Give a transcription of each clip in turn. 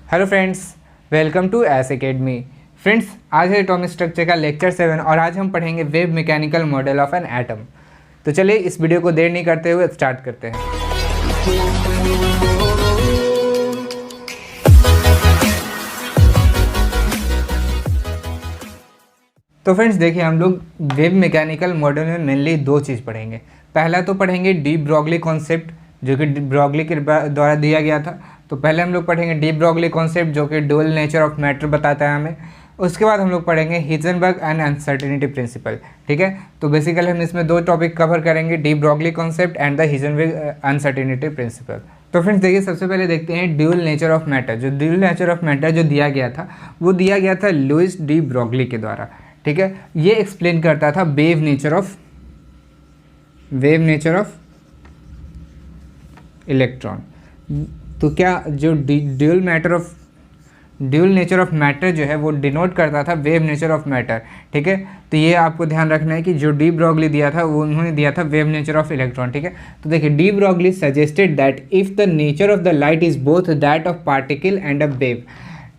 Hello friends, welcome to S academy. Friends, आज है atomic structure का लेक्चर 7 और आज हम पढ़ेंगे wave mechanical model of an atom. तो चलिए इस वीडियो को देर नहीं करते हुए स्टार्ट करते हैं। तो फ्रेंड्स देखिए, हम लोग वेव मैकेनिकल मॉडल में मेनली दो चीज़ पढ़ेंगे। पहला तो पढ़ेंगे डी ब्रॉगली कॉन्सेप्ट, जो कि ब्रॉगली के द्वारा दिया गया था। तो पहले हम लोग पढ़ेंगे डी ब्रॉगली कॉन्सेप्ट, जो कि ड्यूअल नेचर ऑफ मैटर बताता है हमें। उसके बाद हम लोग पढ़ेंगे हिजेनबर्ग एंड अनसर्टेनिटी प्रिंसिपल। ठीक है, तो बेसिकली हम इसमें दो टॉपिक कवर करेंगे, de Broglie concept and the Heisenberg uncertainty principle. तो फ्रेंड्स देखिए, सबसे पहले देखते हैं ड्यूअल नेचर ऑफ मैटर। जो ड्यूअल नेचर ऑफ मैटर जो दिया गया था, वो दिया गया था लुइस डी ब्रॉगली के द्वारा। ठीक है, ये एक्सप्लेन करता था वेव नेचर ऑफ इलेक्ट्रॉन। तो क्या जो ड्यूअल नेचर ऑफ मैटर जो है वो डिनोट करता था वेव नेचर ऑफ मैटर। ठीक है, तो ये आपको ध्यान रखना है कि जो डी ब्रॉगली दिया था वो उन्होंने दिया था वेव नेचर ऑफ इलेक्ट्रॉन। ठीक है, तो देखिए, de Broglie suggested that if the nature of the light is both that of particle and a wave.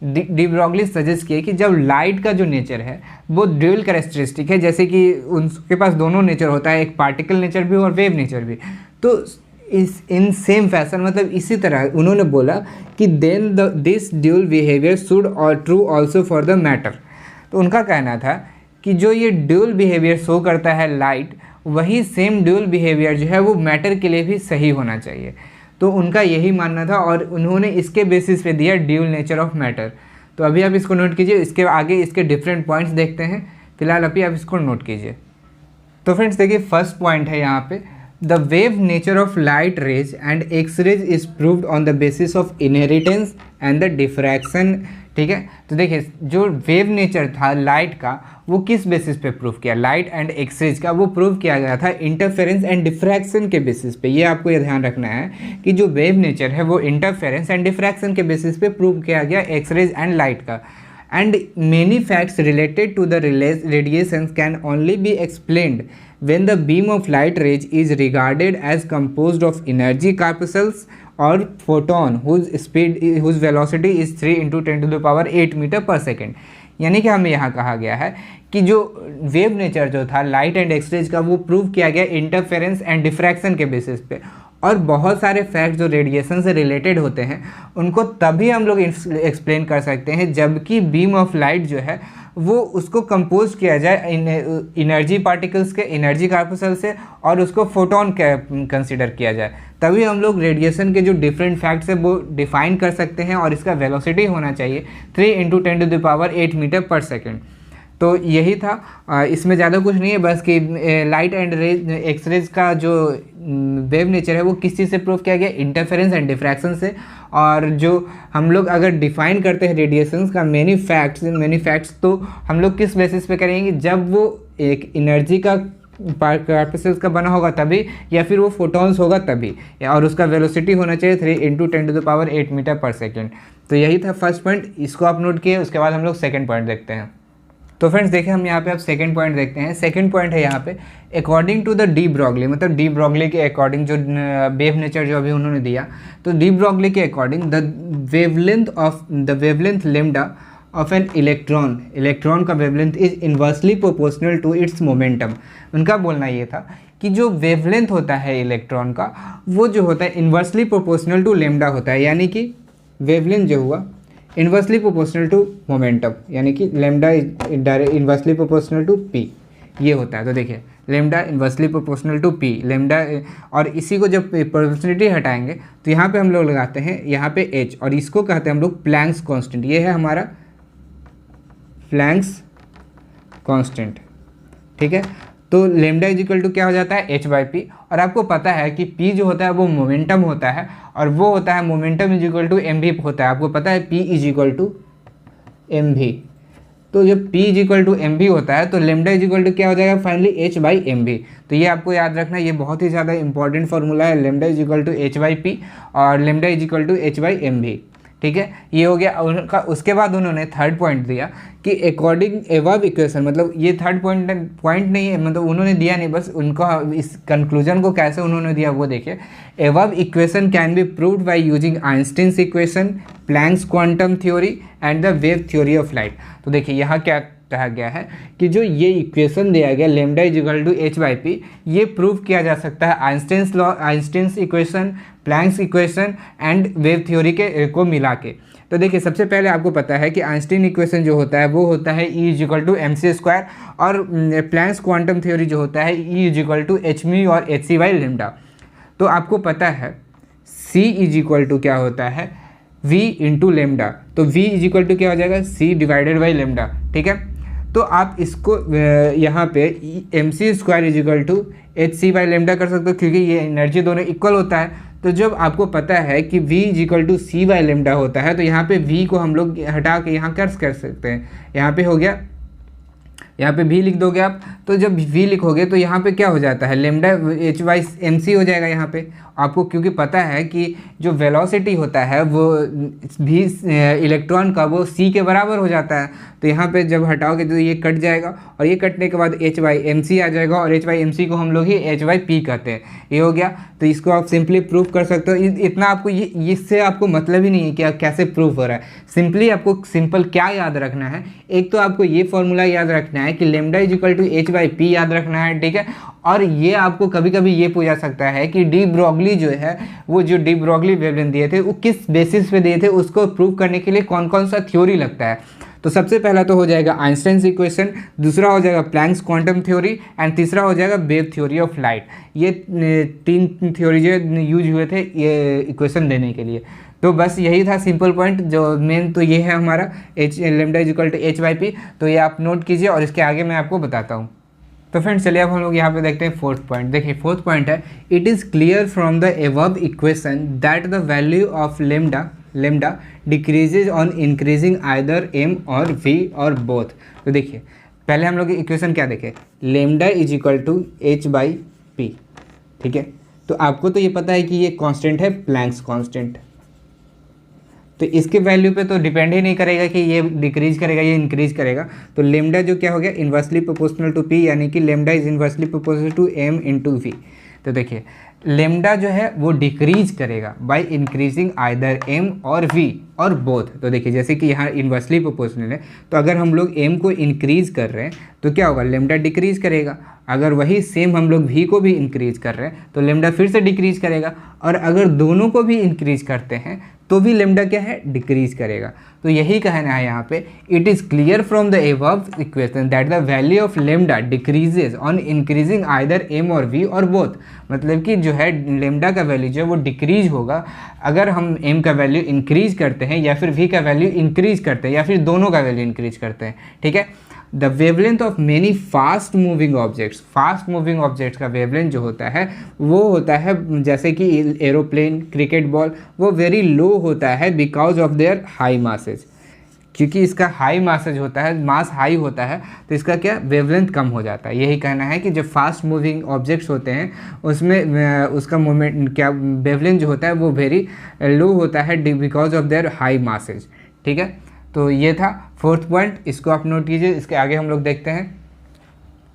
De Broglie suggest किए कि जब लाइट का जो नेचर है वो ड्यूअल कैरेक्टरिस्टिक है, जैसे कि उनके पास दोनों नेचर होता है, एक पार्टिकल नेचर भी और वेव नेचर भी। तो इस इन सेम फैशन, मतलब इसी तरह उन्होंने बोला कि then this dual behaviour should और true also for the matter. तो उनका कहना था कि जो ये ड्यूअल बिहेवियर शो करता है लाइट, वही सेम ड्यूअल बिहेवियर जो है वो मैटर के लिए भी सही होना चाहिए। तो उनका यही मानना था और उन्होंने इसके बेसिस पे दिया ड्यूअल नेचर ऑफ मैटर। तो अभी आप इसको नोट कीजिए, इसके आगे इसके डिफरेंट पॉइंट्स देखते हैं। फिलहाल अभी आप इसको नोट कीजिए। तो फ्रेंड्स देखिए, फर्स्ट पॉइंट है यहाँ पे, the wave nature of light rays and X rays is proved on the basis of inheritance and the diffraction. ठीक है, तो देखिए, जो वेव नेचर था लाइट का वो किस बेसिस पे प्रूव किया, लाइट एंड एक्सरेज का वो प्रूव किया गया था इंटरफेरेंस एंड डिफ्रैक्शन के बेसिस पे। ये आपको ये ध्यान रखना है कि जो वेव नेचर है वो इंटरफेरेंस एंड डिफ्रैक्शन के बेसिस पे प्रूव किया गया एक्सरेज एंड लाइट का। And many facts related to the radiations can only be explained when the beam of light rays is regarded as composed of energy corpuscles or photon whose velocity is 3 × 10⁸ meter per second। यानी कि हमें यहाँ कहा गया है कि जो wave nature जो था लाइट एंड एक्सरेज का वो प्रूव किया गया इंटरफेरेंस एंड डिफ्रैक्शन के बेसिस पे। और बहुत सारे फैक्ट जो रेडिएशन से रिलेटेड होते हैं उनको तभी हम लोग एक्सप्लेन कर सकते हैं जबकि बीम ऑफ लाइट जो है वो उसको कंपोज किया जाए एनर्जी पार्टिकल्स के, एनर्जी कॉर्पस्कल से, और उसको फोटोन कंसीडर किया जाए। तभी हम लोग रेडिएशन के जो डिफरेंट फैक्ट्स है वो डिफाइन कर सकते हैं। और इसका वेलोसिटी होना चाहिए 3 × 10⁸ मीटर पर सेकेंड। तो यही था, इसमें ज़्यादा कुछ नहीं है, बस कि लाइट एंड एक्सरेज का जो वेव नेचर है वो किस चीज़ से प्रूव किया गया, इंटरफेरेंस एंड डिफ्रैक्शन से। और जो हम लोग अगर डिफाइन करते हैं रेडिएशंस का मैनी फैक्ट्स तो हम लोग किस बेसिस पे करेंगे, जब वो एक एनर्जी का पार्टिकल्स का बना होगा तभी, या फिर वो फोटॉन्स होगा तभी, और उसका वेलोसिटी होना चाहिए 3 × 10⁸ मीटर पर सेकेंड। तो यही था फर्स्ट पॉइंट, इसको आप नोट किए। उसके बाद हम लोग सेकेंड पॉइंट देखते हैं। तो फ्रेंड्स देखिए, हम यहाँ पे अब सेकंड पॉइंट देखते हैं। सेकंड पॉइंट है यहाँ पे, according to the de Broglie, मतलब डी ब्रॉगली के अकॉर्डिंग जो वेव नेचर जो अभी उन्होंने दिया, तो डी ब्रॉगली के according the wavelength lambda of an electron का wavelength is inversely proportional to its momentum. उनका बोलना ये था कि जो वेवलेंथ होता है इलेक्ट्रॉन का वो जो होता है इन्वर्सली प्रोपोर्शनल टू लेम्डा होता है। यानी कि वेवलेंथ जो हुआ इन्वर्सली प्रोपोर्शनल टू मोमेंटम, यानी कि lambda direct inversely proportional to p, ये होता है। तो देखिए, lambda inversely proportional to p, lambda, और इसी को जब प्रोपोर्शनलिटी हटाएंगे तो यहाँ पे हम लोग लगाते हैं यहाँ पे एच, और इसको कहते हैं हम लोग प्लैंक्स कांस्टेंट। ये है हमारा प्लैंक्स कांस्टेंट। ठीक है, तो लेमडा इजिकल टू क्या हो जाता है, h/p। और आपको पता है कि p जो होता है वो मोमेंटम होता है, और वो होता है मोमेंटम इजिकल टू mv होता है। आपको पता है p इजिकल टू mv। तो जब p इजिकल टू mv होता है तो लेमडा इजिकल टू क्या हो जाएगा फाइनली h/mv। तो ये आपको याद रखना, ये बहुत ही ज़्यादा इंपॉर्टेंट फार्मूला है, लेमडा इजिकल टू h/p और लेमडा इजिकल टू h/mv। ठीक है, ये हो गया उनका। उसके बाद उन्होंने थर्ड पॉइंट दिया कि अकॉर्डिंग एबव इक्वेशन, मतलब ये थर्ड पॉइंट नहीं है, मतलब उन्होंने दिया नहीं, बस उनका इस कंक्लूजन को कैसे उन्होंने दिया वो देखिए। Above equation can be proved by using Einstein's equation, Planck's quantum theory and the wave theory of light. तो देखिए यहाँ क्या कहा गया है कि जो ये इक्वेशन दिया गया lambda is equal to h/p, ये प्रूव किया जा सकता है Einstein's law, Einstein's equation, Planck's equation and wave theory के को मिला के। तो देखिए सबसे पहले आपको पता है कि आइंस्टीन इक्वेशन जो होता है वो होता है E is equal to mc², और प्लैंक्स क्वांटम थ्योरी जो होता है E is equal to hν और hc/λ। तो आपको पता है C इज इक्वल टू क्या होता है V इंटू लेमडा, तो V इज इक्वल टू क्या हो जाएगा C डिवाइडेड बाई लेमडा, ठीक है। तो आप इसको यहाँ पे mc² is equal to hc/λ कर सकते हो, क्योंकि ये एनर्जी दोनों इक्वल होता है। तो जब आपको पता है कि v is equal to c/λ होता है, तो यहाँ पे v को हम लोग हटा के यहाँ कर सकते हैं। यहाँ पे हो गया, यहाँ पे v लिख दोगे आप, तो जब v लिखोगे तो यहाँ पे क्या हो जाता है लेमडा h/mc हो जाएगा यहाँ पे आपको, क्योंकि पता है कि जो वेलोसिटी होता है वो भी इलेक्ट्रॉन का वो c के बराबर हो जाता है। तो यहाँ पे जब हटाओगे तो ये कट जाएगा, और ये कटने के बाद h/mc आ जाएगा, और h/mc को हम लोग ही h/p कहते हैं। ये हो गया, तो इसको आप सिंपली प्रूव कर सकते हो। इतना आपको इससे आपको मतलब ही नहीं है कि कैसे प्रूव हो रहा है। सिंपली आपको सिंपल क्या याद रखना है, एक तो आपको ये फॉर्मूला याद रखना है कि lambda is equal to h/p याद रखना है, ठीक है। और ये आपको कभी कभी ये पूछा सकता है कि डी ब्रॉगली जो है, वो जो डी ब्रॉगली वेवलेंथ दिए थे वो किस बेसिस पे दिए थे, उसको प्रूव करने के लिए कौन कौन सा थ्योरी लगता है। तो सबसे पहला तो हो जाएगा आइंस्टाइन्स इक्वेशन, दूसरा हो जाएगा प्लैंक्स क्वांटम थ्योरी, एंड तीसरा हो जाएगा वेव थ्योरी ऑफ लाइट। ये 3 थ्योरी जो यूज हुए थे ये इक्वेशन देने के लिए। तो बस यही था सिंपल पॉइंट, जो मेन तो ये है हमारा lambda is equal to h/p। तो ये आप नोट कीजिए, और इसके आगे मैं आपको बताता हूँ। तो फ्रेंड्स चलिए अब हम लोग यहाँ पे देखते हैं फोर्थ पॉइंट। देखिए फोर्थ पॉइंट है, it is clear from the above equation that the value of lambda decreases on increasing either m और v और बोथ। तो देखिए पहले हम लोग इक्वेशन क्या देखें, lambda is equal to h/p, ठीक है। तो आपको तो ये पता है कि ये कांस्टेंट है, प्लैंक्स कांस्टेंट, तो इसके वैल्यू पे तो डिपेंड ही नहीं करेगा कि ये डिक्रीज करेगा ये इंक्रीज करेगा। तो लेमडा जो क्या हो गया, इन्वर्सली प्रोपोर्शनल टू p, यानी कि lambda is inversely proportional to m into v। तो देखिए लेमडा जो है वो डिक्रीज करेगा बाय इंक्रीजिंग आइदर m और v और बोथ। तो देखिए जैसे कि यहाँ इन्वर्सली प्रोपोर्शनल है, तो अगर हम लोग m को इंक्रीज कर रहे हैं तो क्या होगा, लेमडा डिक्रीज करेगा। अगर वही सेम हम लोग v को भी इंक्रीज कर रहे हैं तो लेमडा फिर से डिक्रीज करेगा, और अगर दोनों को भी इंक्रीज करते हैं तो भी लेमडा क्या है, डिक्रीज करेगा। तो यही कहना है यहाँ पे, it is clear from the above equation that the value of lambda decreases on increasing either m और v और बोथ। मतलब कि जो है लेमडा का वैल्यू जो है वो डिक्रीज होगा अगर हम m का वैल्यू इंक्रीज करते हैं, या फिर v का वैल्यू इंक्रीज करते हैं, या फिर दोनों का वैल्यू इंक्रीज करते हैं, ठीक है। The wavelength of many fast moving objects, fast moving objects का वेवलेंथ जो होता है वो होता है जैसे कि एरोप्लेन, क्रिकेट बॉल, वो वेरी लो होता है because of their high masses. क्योंकि इसका हाई मासेज होता है, मास हाई होता है, तो इसका क्या वेवलेंथ कम हो जाता है। यही कहना है कि जो फास्ट मूविंग ऑब्जेक्ट्स होते हैं उसमें उसका मोमेंट क्या वेवलेंथ जो होता है वो वेरी लो होता है because of their high masses, ठीक है। तो ये था फोर्थ पॉइंट, इसको आप नोट कीजिए। इसके आगे हम लोग देखते हैं।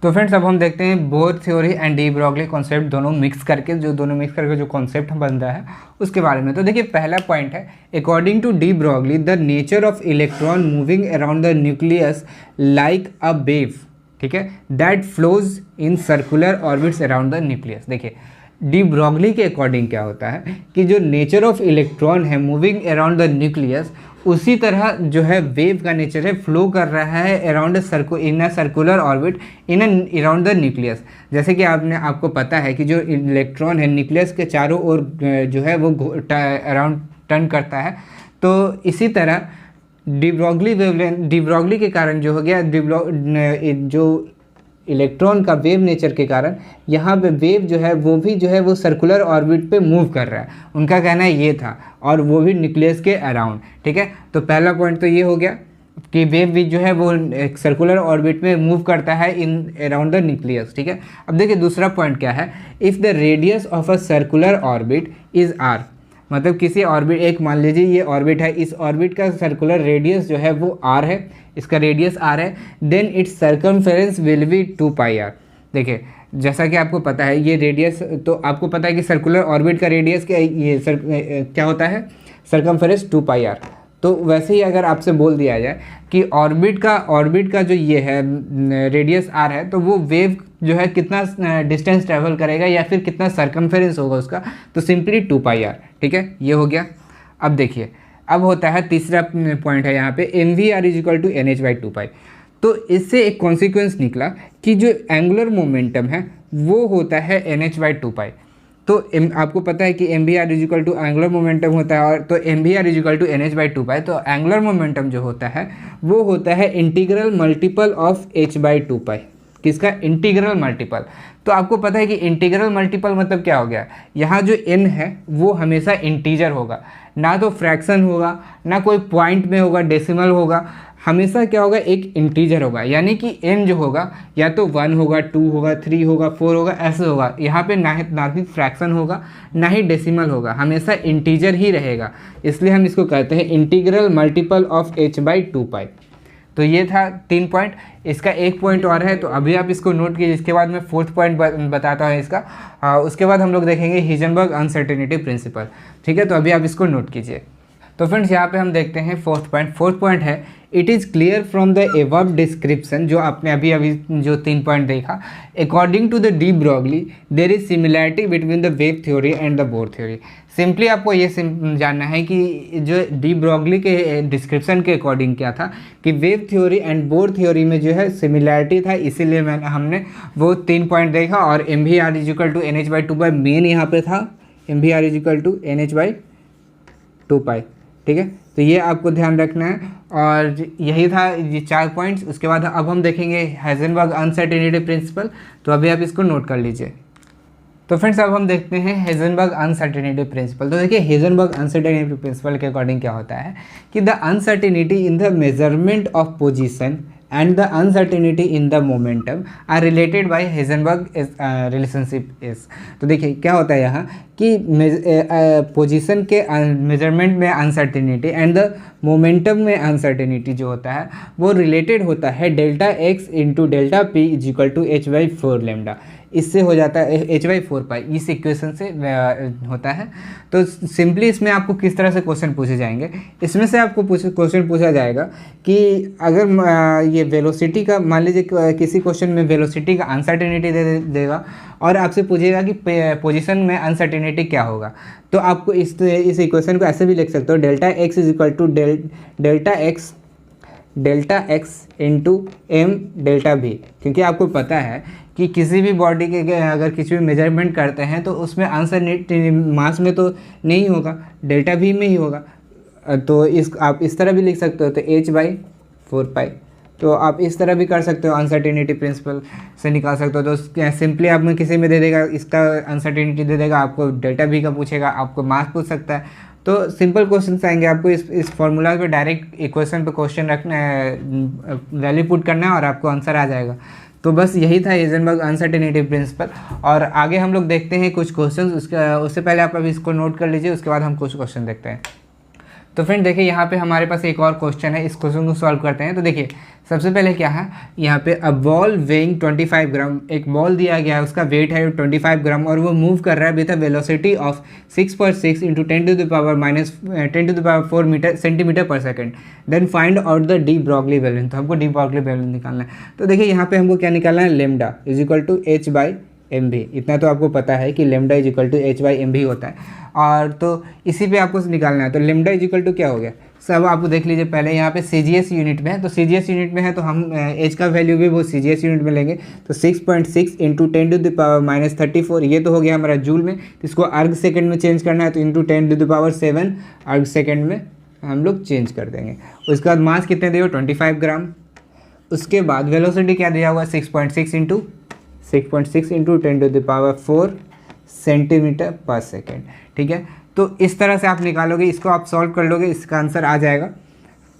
तो फ्रेंड्स अब हम देखते हैं bore theory and D Broglie concept दोनों मिक्स करके जो कॉन्सेप्ट बन रहा है उसके बारे में। तो देखिए पहला पॉइंट है, according to de Broglie the nature of electron moving around the nucleus like a wave, ठीक है, that flows in circular orbits around the nucleus. देखिए डी ब्रॉगली के अकॉर्डिंग क्या होता है कि जो नेचर ऑफ इलेक्ट्रॉन है मूविंग अराउंड द न्यूक्लियस, उसी तरह जो है वेव का नेचर है फ्लो कर रहा है around in a circular orbit in around the nucleus. जैसे कि आपको पता है कि जो इलेक्ट्रॉन है न्यूक्लियस के चारों ओर जो है वो अराउंड टर्न करता है। तो इसी तरह डी ब्रॉगली के कारण जो हो गया जो इलेक्ट्रॉन का वेव नेचर के कारण यहाँ पे वेव जो है वो सर्कुलर ऑर्बिट पे मूव कर रहा है, उनका कहना ये था, और वो भी न्यूक्लियस के अराउंड, ठीक है। तो पहला पॉइंट तो ये हो गया कि वेव भी जो है वो एक सर्कुलर ऑर्बिट में मूव करता है इन अराउंड द न्यूक्लियस, ठीक है। अब देखिए दूसरा पॉइंट क्या है, if the radius of a circular orbit is r, मतलब किसी ऑर्बिट, एक मान लीजिए ये ऑर्बिट है, इस ऑर्बिट का सर्कुलर रेडियस जो है वो r है, इसका रेडियस r है, then its circumference will be 2πr। देखिए जैसा कि आपको पता है ये रेडियस, तो आपको पता है कि सर्कुलर ऑर्बिट का रेडियस क्या होता है, सर्कमफेरेंस 2πr। तो वैसे ही अगर आपसे बोल दिया जाए कि ऑर्बिट का जो ये है रेडियस r है, तो वो वेव जो है कितना डिस्टेंस ट्रैवल करेगा या फिर कितना सर्कमफेरेंस होगा उसका, तो सिंपली 2πr। ठीक है, ये हो गया। अब देखिए, अब होता है तीसरा पॉइंट है यहाँ पे mvr = nh/2π। तो इससे एक कॉन्सिक्वेंस निकला कि जो एंगुलर मोमेंटम है वो होता है nh/2π। तो आपको पता है कि mvr = एंगुलर मोमेंटम होता है, और तो mvr = nh/2π। तो एंगुलर मोमेंटम जो होता है वो होता है इंटीग्रल मल्टीपल ऑफ h/2π। किसका? Integral multiple. तो आपको पता है कि इंटीग्रल मल्टीपल मतलब क्या हो गया, यहाँ जो n है वो हमेशा इंटीजर होगा, ना तो फ्रैक्शन होगा, ना कोई पॉइंट में होगा, डेसिमल होगा, हमेशा क्या होगा, एक इंटीजर होगा। यानी कि n जो होगा या तो 1 होगा, 2 होगा, 3 होगा, 4 होगा, ऐसे होगा। यहाँ पे ना ही फ्रैक्शन होगा, ना ही डेसिमल होगा, हमेशा इंटीजर ही रहेगा। इसलिए हम इसको कहते हैं इंटीग्रल मल्टीपल ऑफ h/2π। तो ये था 3 पॉइंट। इसका एक पॉइंट और है, तो अभी आप इसको नोट कीजिए। इसके बाद मैं 4th पॉइंट बताता हूँ इसका। उसके बाद हम लोग देखेंगे हिजनबर्ग अनसर्टेनिटी प्रिंसिपल। ठीक है, तो अभी आप इसको नोट कीजिए। तो फ्रेंड्स यहाँ पे हम देखते हैं 4th पॉइंट। 4th पॉइंट है, it is clear from the above description. जो आपने अभी जो 3 पॉइंट देखा, according to the de Broglie there is similarity between the wave theory and the Bohr theory. Simply आपको ये जानना है कि जो डी ब्रॉगली के डिस्क्रिप्शन के अकॉर्डिंग क्या था कि wave theory and Bohr theory में जो है सिमिलैरिटी था, इसीलिए हमने वो 3 पॉइंट देखा। और mvr = nh/2π मेन यहाँ पे था, mvr = nh/2π। ठीक है, तो ये आपको ध्यान रखना है। और यही था ये 4 पॉइंट्स। उसके बाद अब हम देखेंगे हाइजेनबर्ग अनसर्टेनिटी प्रिंसिपल। तो अभी आप इसको नोट कर लीजिए। तो फ्रेंड्स अब हम देखते हैं हाइजेनबर्ग अनसर्टेनिटी प्रिंसिपल। तो देखिए हाइजेनबर्ग अनसर्टेनिटी प्रिंसिपल के अकॉर्डिंग क्या होता है कि the uncertainty in the measurement of position and the uncertainty in the momentum are related by Heisenberg relationship is। तो देखिए क्या होता है यहाँ कि पोजीशन के मेजरमेंट में अनसर्टेनिटी एंड द मोमेंटम में अनसर्टेनिटी जो होता है वो रिलेटेड होता है delta x into delta P = h/4 lambda. इससे हो जाता है h/4π, इस इक्वेशन से होता है। तो सिंपली इसमें आपको किस तरह से क्वेश्चन पूछे जाएंगे, इसमें से आपको क्वेश्चन पूछा जाएगा कि अगर ये वेलोसिटी का, मान लीजिए किसी क्वेश्चन में वेलोसिटी का अनसर्टेनिटी देगा और आपसे पूछेगा कि पोजीशन में अनसर्टेनिटी क्या होगा, तो आपको इस इक्वेशन को ऐसे भी लिख सकते हो, delta x = delta x into m delta v। क्योंकि आपको पता है कि किसी भी बॉडी के अगर किसी भी मेजरमेंट करते हैं तो उसमें अनसर्टेनिटी मास में तो नहीं होगा, डेल्टा v में ही होगा। तो आप इस तरह भी लिख सकते हो, तो h/4π। तो आप इस तरह भी कर सकते हो, अनसर्टेनिटी प्रिंसिपल से निकाल सकते हो। तो सिंपली आप में किसी में दे देगा, इसका अनसर्टेनिटी दे देगा, आपको डेल्टा v का पूछेगा, आपको मास पूछ सकता है। तो सिंपल क्वेश्चन आएंगे, आपको इस फॉर्मूला पे डायरेक्ट इक्वेशन पे क्वेश्चन रखना है, वैल्यू पुट करना है और आपको आंसर आ जाएगा। तो बस यही था हाइजेनबर्ग अनसर्टेनिटी प्रिंसिपल। और आगे हम लोग देखते हैं कुछ क्वेश्चन। उससे पहले आप अभी इसको नोट कर लीजिए, उसके बाद हम कुछ क्वेश्चन देखते हैं। तो फ्रेंड देखिए यहाँ पे हमारे पास एक और क्वेश्चन है, इस क्वेश्चन को सॉल्व करते हैं। तो देखिए सबसे पहले क्या है, यहाँ पे अ बॉल वेइंग 25 ग्राम, एक बॉल दिया गया है, उसका वेट है 25 ग्राम और वो मूव कर रहा है with a velocity of 6.6 into 10⁻⁻4 centimetre per second. Then find out the de Broglie value. तो हमको डी ब्रॉगली वैल्यू निकालना है। तो देखिए यहाँ पे हमको क्या निकालना है, लैम्डा = h/mv। इतना तो आपको पता है कि लैम्डा = h/mv होता है, और तो इसी पे आपको निकालना है। तो लैम्डा = क्या हो गया, सब आपको देख लीजिए। पहले यहाँ पे CGS यूनिट में है, तो CGS यूनिट में है तो हम h का वैल्यू भी वो CGS यूनिट में लेंगे। तो 6.6 इंटू 10⁻⁻34, ये तो हो गया हमारा जूल में। तो इसको अर्ग सेकेंड में चेंज करना है, तो इंटू 10⁻7 अर्ग सेकेंड में हम लोग चेंज कर देंगे। उसके बाद मास कितने दिए हो, 25 ग्राम। उसके बाद वेलोसिटी क्या दिया हुआ, 6.6 इंटू 10⁻4 सेंटीमीटर पर सेकेंड। ठीक है, तो इस तरह से आप निकालोगे, इसको आप सॉल्व कर लोगे, इसका आंसर आ जाएगा।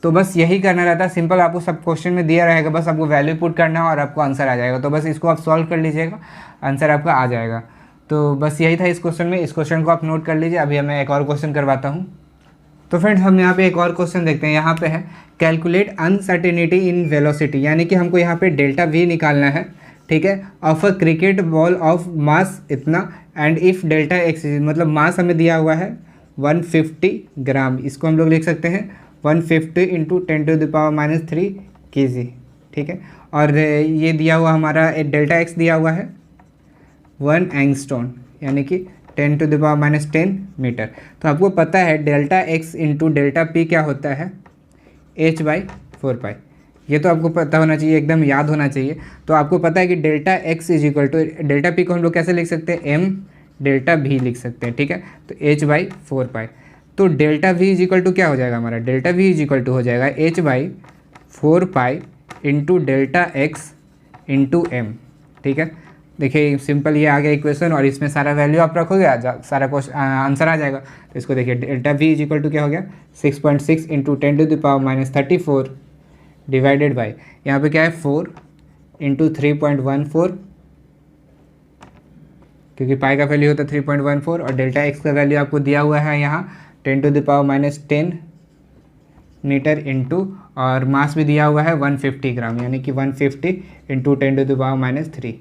तो बस यही करना रहता है, सिंपल। आपको सब क्वेश्चन में दिया रहेगा, बस आपको वैल्यू पुट करना है और आपको आंसर आ जाएगा। तो बस इसको आप सॉल्व कर लीजिएगा, आंसर आपका आ जाएगा। तो बस यही था इस क्वेश्चन में। इस क्वेश्चन को आप नोट कर लीजिए। अभी मैं एक और क्वेश्चन करवाता हूँ। तो फ्रेंड्स हम यहाँ पे एक और क्वेश्चन देखते हैं। यहाँ पे है कैलकुलेट अनसर्टेनिटी इन वेलोसिटी, यानी कि हमको यहाँ पे डेल्टा वी निकालना है, ठीक है, of a cricket ball of mass इतना एंड इफ़ डेल्टा एक्स, मतलब मास हमें दिया हुआ है 150 ग्राम। इसको हम लोग लिख सकते हैं 150 इंटू 10⁻³ kg, ठीक है। और ये दिया हुआ हमारा डेल्टा एक्स दिया हुआ है 1 एंगस्ट्रॉन, यानी कि 10⁻10 मीटर। तो आपको पता है delta x into delta P क्या होता है, h/4π। ये तो आपको पता होना चाहिए, एकदम याद होना चाहिए। तो आपको पता है कि delta x is equal to delta p को हम लोग कैसे लिख सकते हैं, एम डेल्टा भी लिख सकते हैं, ठीक है। तो h/4π, तो delta v is equal to क्या हो जाएगा हमारा, delta v is equal to हो जाएगा h/4π into delta x into m, ठीक है। देखिए सिंपल ये आ गया इक्वेशन, और इसमें सारा वैल्यू आप रखोगे सारा क्वेश्चन आंसर आ जाएगा। तो इसको देखिए delta v is equal to क्या हो गया 6.6 इंटू 10⁻34 डिवाइडेड बाई, यहाँ पे क्या है 4 इंटू 3.14, क्योंकि पाई का वैल्यू होता है 3.14, और डेल्टा एक्स का वैल्यू आपको दिया हुआ है यहाँ 10⁻10 मीटर इंटू, और मास भी दिया हुआ है 150 ग्राम, यानी कि 150 इंटू 10⁻3।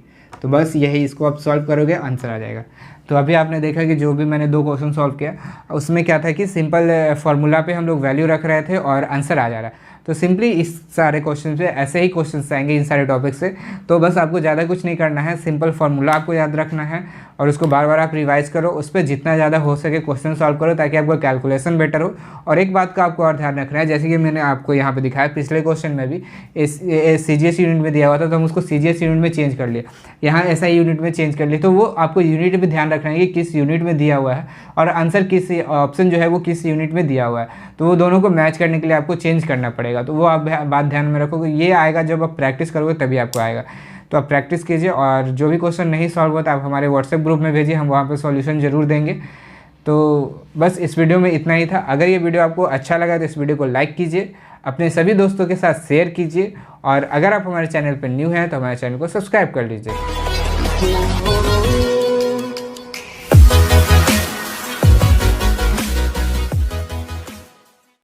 तो बस यही, इसको आप सॉल्व करोगे आंसर आ जाएगा। तो अभी आपने देखा कि जो भी मैंने 2 क्वेश्चन सॉल्व किया उसमें क्या था कि सिंपल फार्मूला पे हम लोग वैल्यू रख रहे थे और आंसर आ जा रहा है। तो सिंपली इस सारे क्वेश्चन से ऐसे ही क्वेश्चंस आएंगे इन सारे टॉपिक से। तो बस आपको ज़्यादा कुछ नहीं करना है, सिंपल फार्मूला आपको याद रखना है और उसको बार बार आप रिवाइज करो, उस पर जितना ज़्यादा हो सके क्वेश्चन सॉल्व करो ताकि आपका कैलकुलेशन बेटर हो। और एक बात का आपको और ध्यान रखना है, जैसे कि मैंने आपको यहाँ पे दिखाया पिछले क्वेश्चन में भी CGS यूनिट में दिया हुआ था, तो हम उसको CGS यूनिट में चेंज कर लिए, यहाँ SI यूनिट में चेंज कर लिए। तो वो आपको यूनिट भी ध्यान रखना है कि किस यूनिट में दिया हुआ है और आंसर किस ऑप्शन जो है वो किस यूनिट में दिया हुआ है। तो वो दोनों को मैच करने के लिए आपको चेंज करना पड़ेगा। तो वो आप बात ध्यान में रखोगे, ये आएगा जब आप प्रैक्टिस करोगे तभी आपको आएगा। तो आप प्रैक्टिस कीजिए, और जो भी क्वेश्चन नहीं सॉल्व होता आप हमारे व्हाट्सएप ग्रुप में भेजिए, हम वहाँ पे सॉल्यूशन ज़रूर देंगे। तो बस इस वीडियो में इतना ही था। अगर ये वीडियो आपको अच्छा लगा तो इस वीडियो को लाइक कीजिए, अपने सभी दोस्तों के साथ शेयर कीजिए, और अगर आप हमारे चैनल पर न्यू हैं तो हमारे चैनल को सब्सक्राइब कर लीजिए।